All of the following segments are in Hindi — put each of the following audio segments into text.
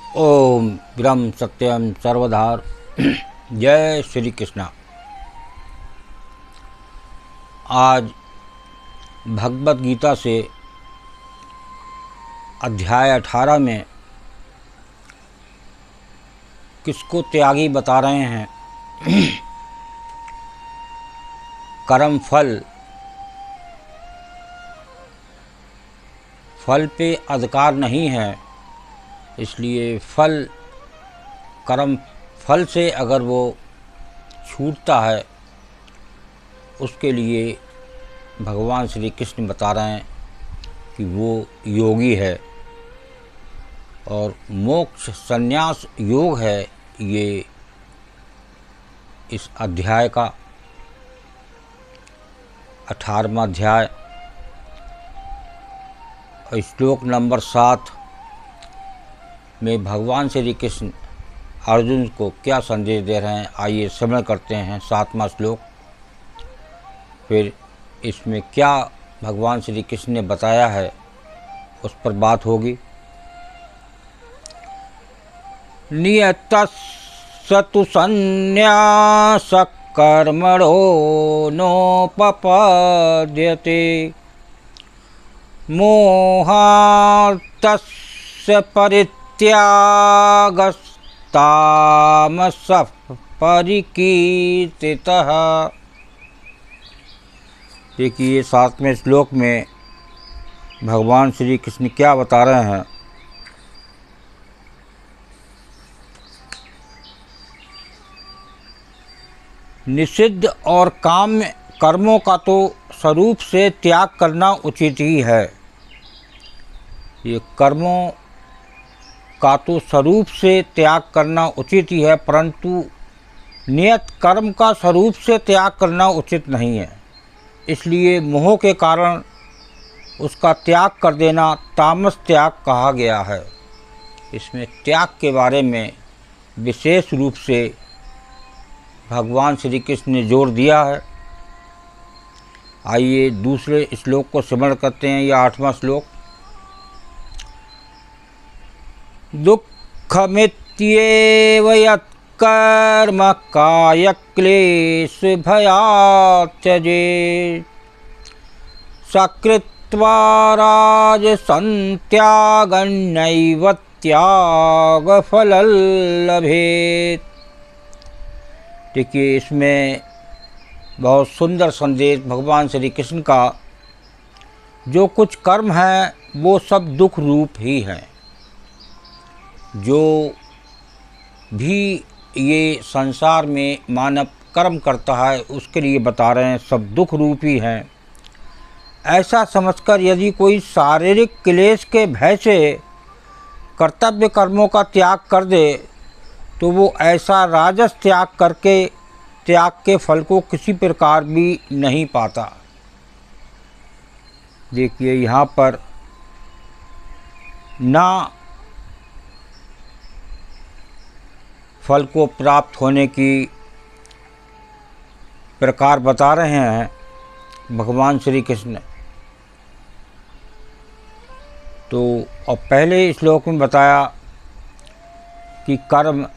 ओम ब्रह्म सत्यम सर्वधार। जय श्री कृष्णा। आज भगवत गीता से अध्याय 18 में किसको त्यागी बता रहे हैं। कर्म फल पे अधिकार नहीं है, इसलिए कर्म फल से अगर वो छूटता है उसके लिए भगवान श्री कृष्ण बता रहे हैं कि वो योगी है और मोक्ष संन्यास योग है। ये इस अध्याय का 18वां अध्याय और श्लोक नंबर 7 में भगवान श्री कृष्ण अर्जुन को क्या संदेश दे रहे हैं, आइए श्रवण करते हैं 7वां श्लोक। फिर इसमें क्या भगवान श्री कृष्ण ने बताया है उस पर बात होगी। नियतस्य तु संन्यास कर्मणो नोपपद्यते मोहात्तस्य परित्यागस्तामसः परिकीर्तितः। देखिए 7वें श्लोक में भगवान श्री कृष्ण क्या बता रहे हैं। निषिद्ध और काम्य कर्मों का तो स्वरूप से त्याग करना उचित ही है। ये कर्मों का तो स्वरूप से त्याग करना उचित ही है, परंतु नियत कर्म का स्वरूप से त्याग करना उचित नहीं है। इसलिए मोह के कारण उसका त्याग कर देना तामस त्याग कहा गया है। इसमें त्याग के बारे में विशेष रूप से भगवान श्री कृष्ण ने जोर दिया है। आइए दूसरे श्लोक को स्मरण करते हैं। यह 8वां श्लोक। दुःखमित्येव यत्कर्म कायक्लेश भयात् त्यजेत् सकृत्वा राजसंत्यागं नैव त्यागफलं लभेत्। देखिए इसमें बहुत सुंदर संदेश भगवान श्री कृष्ण का। जो कुछ कर्म है वो सब दुख रूप ही हैं। जो भी ये संसार में मानव कर्म करता है उसके लिए बता रहे हैं सब दुख रूप ही हैं। ऐसा समझकर यदि कोई शारीरिक क्लेश के भय से कर्तव्य कर्मों का त्याग कर दे तो वो ऐसा राजस त्याग करके त्याग के फल को किसी प्रकार भी नहीं पाता। देखिए यहाँ पर ना फल को प्राप्त होने की प्रकार बता रहे हैं भगवान श्री कृष्ण। तो और पहले श्लोक में बताया कि कर्म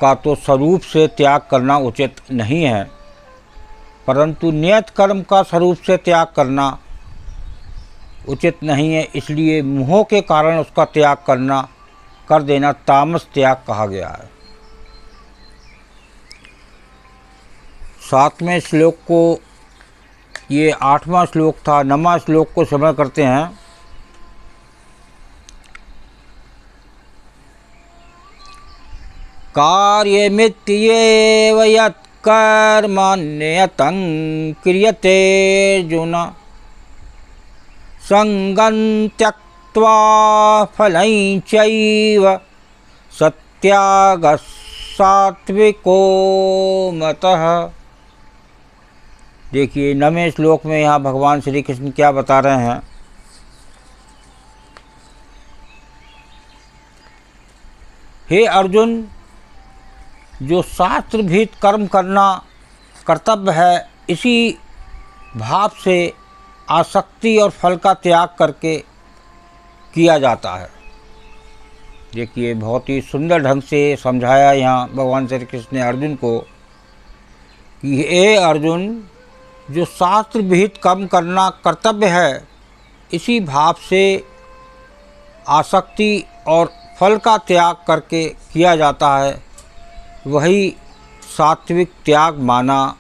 का तो स्वरूप से त्याग करना उचित नहीं है, परंतु नियत कर्म का स्वरूप से त्याग करना उचित नहीं है। इसलिए मोह के कारण उसका त्याग कर देना तामस त्याग कहा गया है। 7वें श्लोक को, ये 8वां श्लोक था, 9वां श्लोक को स्मरण करते हैं। कार्यमित्येव यत्कर्मण्यतं क्रियते अर्जुन संगं त्यक्त्वा फलं चैव सत्यागः सात्विको मतः। देखिए 9वें श्लोक में यहाँ भगवान श्री कृष्ण क्या बता रहे हैं। हे अर्जुन, जो शास्त्रभीत कर्म करना कर्तव्य है, इसी भाव से आसक्ति और फल का त्याग करके किया जाता है। देखिए बहुत ही सुंदर ढंग से समझाया यहाँ भगवान श्री कृष्ण ने अर्जुन को कि हे अर्जुन, जो शास्त्र विहित कर्म करना कर्तव्य है, इसी भाव से आसक्ति और फल का त्याग करके किया जाता है, वही सात्विक त्याग माना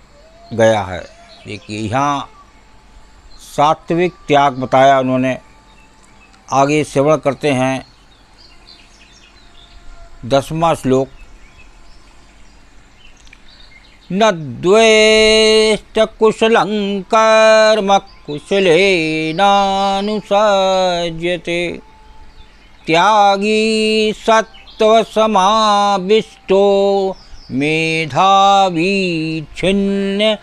गया है। देखिए यहाँ सात्विक त्याग बताया उन्होंने। आगे श्रवण करते हैं 10वां श्लोक। न द्वेष्ट कुशलं कर्म कुशलेनानुसज्यते, त्यागी सत्त्वसमाविष्टो मेधावी छिन्न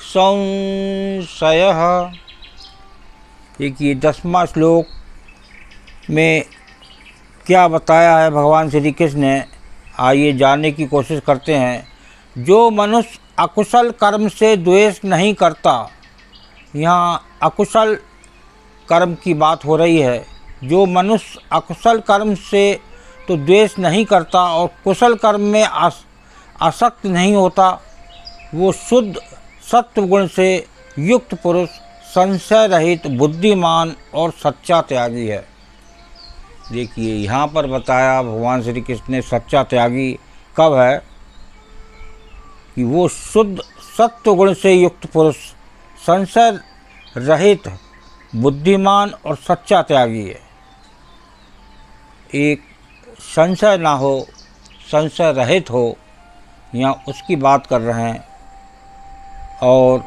संशयः। देखिए 10वां श्लोक में क्या बताया है भगवान श्री कृष्ण ने, आइए जानने की कोशिश करते हैं। जो मनुष्य अकुशल कर्म से द्वेष नहीं करता, यहाँ अकुशल कर्म की बात हो रही है। जो मनुष्य अकुशल कर्म से तो द्वेष नहीं करता और कुशल कर्म में आसक्त नहीं होता, वो शुद्ध सत्वगुण से युक्त पुरुष, संशय रहित, बुद्धिमान और सच्चा त्यागी है। देखिए यहाँ पर बताया भगवान श्री कृष्ण ने सच्चा त्यागी कब है, कि वो शुद्ध सत्वगुण से युक्त पुरुष, संशय रहित, बुद्धिमान और सच्चा त्यागी है। एक संशय ना हो, संशय रहित हो, यहाँ उसकी बात कर रहे हैं। और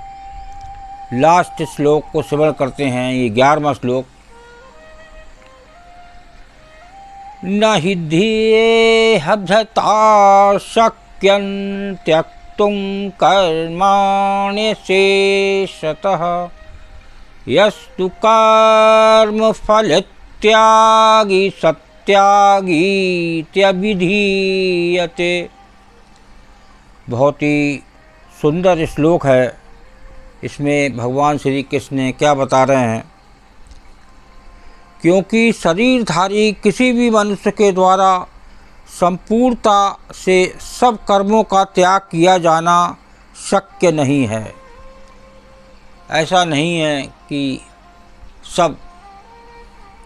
लास्ट श्लोक को श्रवण करते हैं, ये 11वां श्लोक। न हि ध्येयहभ्यता शक्यं त्यक्तुं कर्माणि शेषतः, यस्तु कर्मफलत्यागी सत्यागीत्यभिधीयते। बहुत ही सुंदर श्लोक है। इसमें भगवान श्री कृष्ण ने क्या बता रहे हैं, क्योंकि शरीरधारी किसी भी मनुष्य के द्वारा संपूर्णता से सब कर्मों का त्याग किया जाना शक्य नहीं है। ऐसा नहीं है कि सब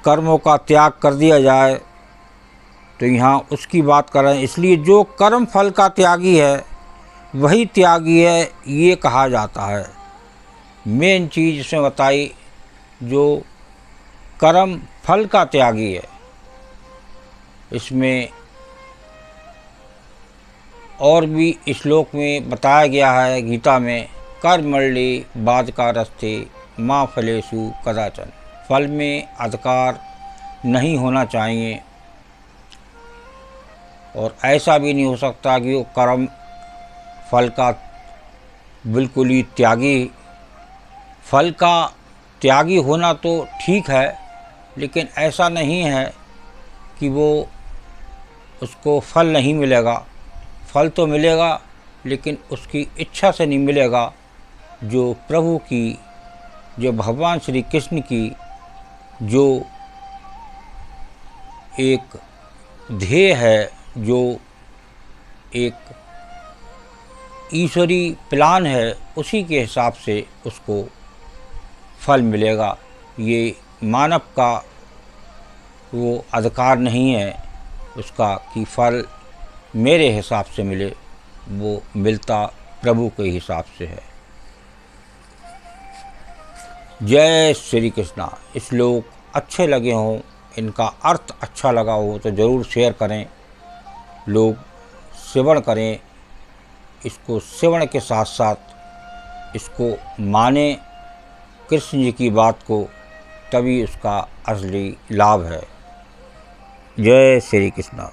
कर्मों का त्याग कर दिया जाए, तो यहाँ उसकी बात कर रहे हैं। इसलिए जो कर्म फल का त्यागी है वही त्यागी है, ये कहा जाता है। मेन चीज़ इसमें बताई, जो कर्म फल का त्यागी है। इसमें और भी श्लोक में बताया गया है गीता में, कर्मणि बाधकारस्ते माँ फलेषु कदाचन। फल में अधिकार नहीं होना चाहिए, और ऐसा भी नहीं हो सकता कि वो कर्म फल का बिल्कुल ही त्यागी। फल का त्यागी होना तो ठीक है, लेकिन ऐसा नहीं है कि वो उसको फल नहीं मिलेगा। फल तो मिलेगा, लेकिन उसकी इच्छा से नहीं मिलेगा। जो प्रभु की, जो भगवान श्री कृष्ण की जो एक ध्येय है, जो एक ईश्वरी प्लान है, उसी के हिसाब से उसको फल मिलेगा। ये मानव का वो अधिकार नहीं है उसका कि फल मेरे हिसाब से मिले, वो मिलता प्रभु के हिसाब से है। जय श्री कृष्णा। श्लोक अच्छे लगे हों, इनका अर्थ अच्छा लगा हो तो ज़रूर शेयर करें, लोग श्रवण करें। इसको श्रवण के साथ साथ इसको माने कृष्ण जी की बात को, तभी उसका असली लाभ है। जय श्री कृष्णा।